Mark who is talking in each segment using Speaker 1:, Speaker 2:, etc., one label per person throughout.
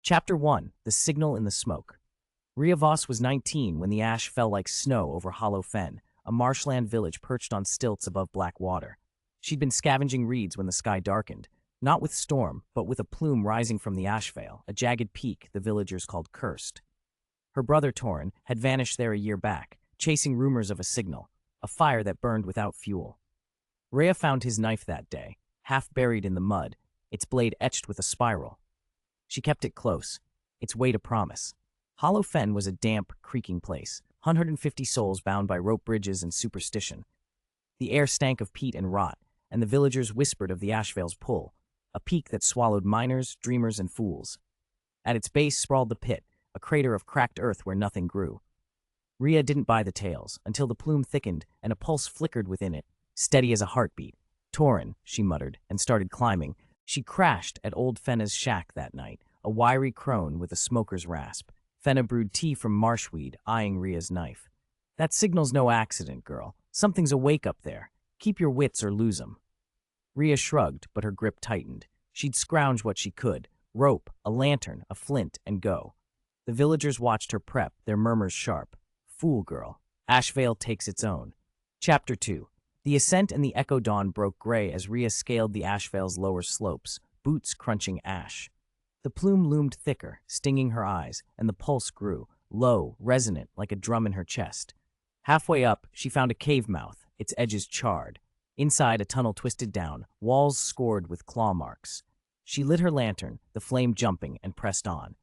Speaker 1: Chapter 1. The Signal in the Smoke. Rhea Voss was 19 when the ash fell like snow over Hollow Fen, a marshland village perched on stilts above black water. She'd been scavenging reeds when the sky darkened, not with storm, but with a plume rising from the Ashveil, a jagged peak the villagers called cursed. Her brother Torin had vanished there a year back, chasing rumors of a signal, a fire that burned without fuel. Rhea found his knife that day, half buried in the mud, its blade etched with a spiral. She kept it close, its weight a promise. Hollow Fen was a damp, creaking place, 150 souls bound by rope bridges and superstition. The air stank of peat and rot, and the villagers whispered of the Ashveil's pull, a peak that swallowed miners, dreamers, and fools. At its base sprawled the pit, a crater of cracked earth where nothing grew. Rhea didn't buy the tales, until the plume thickened and a pulse flickered within it, steady as a heartbeat. Torin, she muttered, and started climbing. She crashed at old Fenna's shack that night, a wiry crone with a smoker's rasp. Fenna brewed tea from marshweed, eyeing Rhea's knife. "That signal's no accident, girl. Something's awake up there. Keep your wits or lose 'em." Rhea shrugged, but her grip tightened. She'd scrounge what she could, rope, a lantern, a flint, and go. The villagers watched her prep, their murmurs sharp. "Fool girl. Ashveil takes its own." Chapter 2. The ascent and the echo dawn broke gray as Rhea scaled the Ashveil's lower slopes, boots crunching ash. The plume loomed thicker, stinging her eyes, and the pulse grew, low, resonant, like a drum in her chest. Halfway up, she found a cave mouth, its edges charred. Inside, a tunnel twisted down, walls scored with claw marks. She lit her lantern, the flame jumping, and pressed on.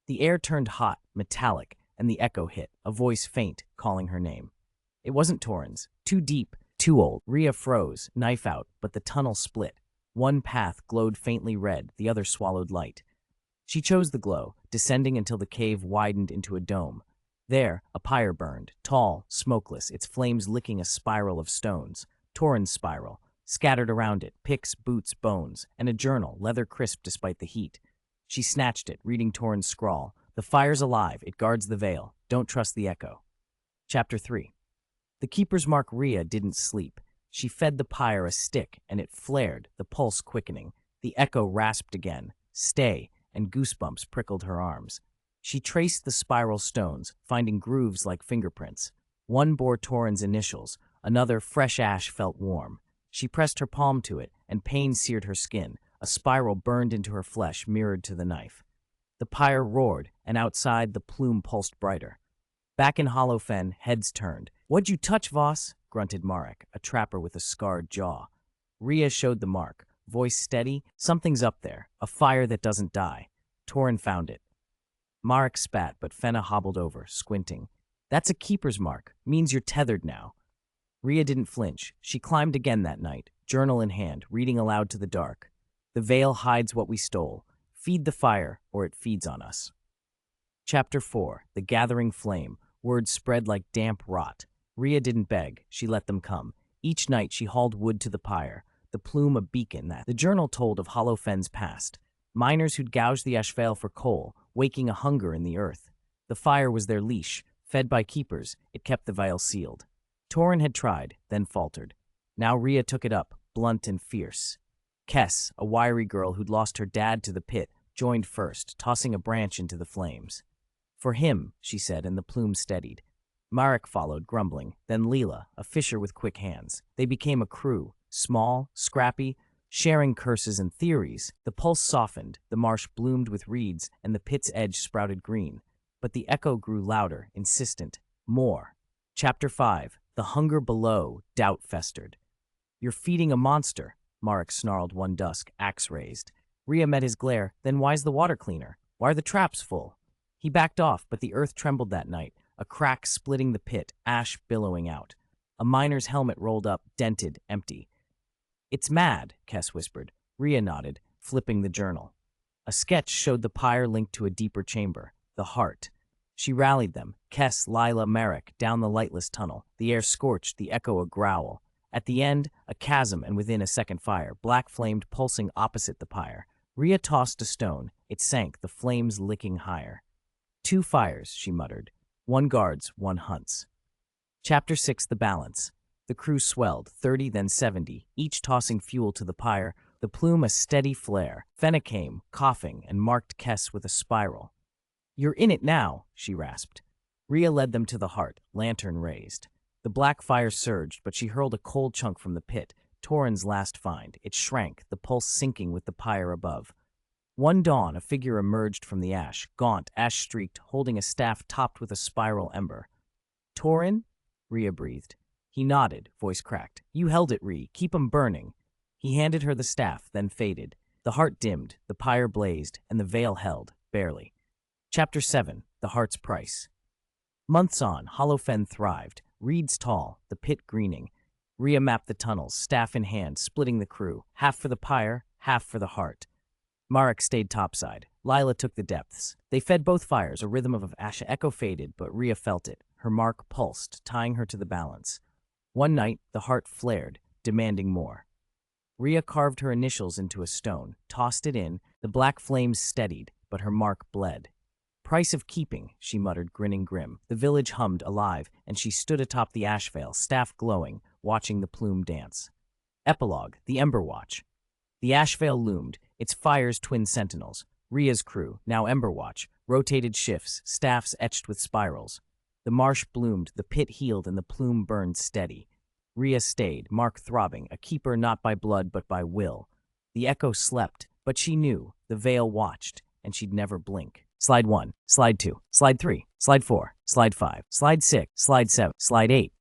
Speaker 1: The air turned hot, metallic, and the echo hit, a voice faint, calling her name. It wasn't Torin's. Too deep, too old. Rhea froze, knife out, but the tunnel split. One path glowed faintly red, the other swallowed light. She chose the glow, descending until the cave widened into a dome. There, a pyre burned, tall, smokeless, its flames licking a spiral of stones. Torin's spiral. Scattered around it, picks, boots, bones, and a journal, leather crisp despite the heat. She snatched it, reading Torin's scrawl. "The fire's alive, it guards the veil. Don't trust the echo." Chapter 3. The keeper's mark. Rhea didn't sleep. She fed the pyre a stick, and it flared, the pulse quickening. The echo rasped again. "Stay," and goosebumps prickled her arms. She traced the spiral stones, finding grooves like fingerprints. One bore Torin's initials, another fresh ash felt warm. She pressed her palm to it, and pain seared her skin. A spiral burned into her flesh, mirrored to the knife. The pyre roared, and outside the plume pulsed brighter. Back in Hollow Fen, heads turned. "What'd you touch, Voss?" grunted Marek, a trapper with a scarred jaw. Rhea showed the mark, voice steady. "Something's up there, a fire that doesn't die." Torin found it. Marek spat, but Fenna hobbled over, squinting. "That's a keeper's mark, means you're tethered now." Rhea didn't flinch. She climbed again that night, journal in hand, reading aloud to the dark. "The veil hides what we stole. Feed the fire, or it feeds on us." Chapter 4. The Gathering Flame. Words spread like damp rot. Rhea didn't beg. She let them come. Each night she hauled wood to the pyre, the plume a beacon that the journal told of Hollow Fen's past. Miners who'd gouged the Ashveil for coal, waking a hunger in the earth. The fire was their leash. Fed by keepers, it kept the veil sealed. Torin had tried, then faltered. Now Rhea took it up, blunt and fierce. Kess, a wiry girl who'd lost her dad to the pit, joined first, tossing a branch into the flames. "For him," she said, and the plume steadied. Marek followed, grumbling, then Leela, a fisher with quick hands. They became a crew, small, scrappy, sharing curses and theories. The pulse softened, the marsh bloomed with reeds, and the pit's edge sprouted green. But the echo grew louder, insistent. More. Chapter 5. The Hunger Below. Doubt festered. "You're feeding a monster," Marek snarled one dusk, axe raised. Rhea met his glare. "Then why's the water cleaner? Why are the traps full?" He backed off, but the earth trembled that night, a crack splitting the pit, ash billowing out. A miner's helmet rolled up, dented, empty. "It's mad," Kess whispered. Rhea nodded, flipping the journal. A sketch showed the pyre linked to a deeper chamber, the heart. She rallied them, Kess, Lila, Marek, down the lightless tunnel. The air scorched, the echo a growl. At the end, a chasm, and within a second fire, black-flamed, pulsing opposite the pyre. Rhea tossed a stone. It sank, the flames licking higher. "Two fires," she muttered. "One guards, one hunts." Chapter 6. The Balance. The crew swelled, 30, then 70, each tossing fuel to the pyre, the plume a steady flare. Fenna came, coughing, and marked Kess with a spiral. "You're in it now," she rasped. Rhea led them to the heart, lantern raised. The black fire surged, but she hurled a cold chunk from the pit, Torin's last find. It shrank, the pulse sinking with the pyre above. One dawn, a figure emerged from the ash, gaunt, ash-streaked, holding a staff topped with a spiral ember. "Torin?" Rhea breathed. He nodded, voice cracked. "You held it, Rhea. Keep 'em burning." He handed her the staff, then faded. The heart dimmed, the pyre blazed, and the veil held, barely. Chapter 7. The Heart's Price. Months on, Hollow Fen thrived, reeds tall, the pit greening. Rhea mapped the tunnels, staff in hand, splitting the crew, half for the pyre, half for the heart. Marek stayed topside. Lila took the depths. They fed both fires, a rhythm of ash echo faded, but Rhea felt it. Her mark pulsed, tying her to the balance. One night, the heart flared, demanding more. Rhea carved her initials into a stone, tossed it in. The black flames steadied, but her mark bled. "Price of keeping," she muttered, grinning grim. The village hummed, alive, and she stood atop the Ashveil, staff glowing, watching the plume dance. Epilogue: The Ember Watch. The Ashveil loomed, its fires twin sentinels. Rhea's crew, now Ember Watch, rotated shifts, staffs etched with spirals. The marsh bloomed, the pit healed, and the plume burned steady. Rhea stayed, mark throbbing, a keeper not by blood but by will. The echo slept, but she knew, the veil watched, and she'd never blink. Slide 1, Slide 2, Slide 3, Slide 4, Slide 5, Slide 6, Slide 7, Slide 8.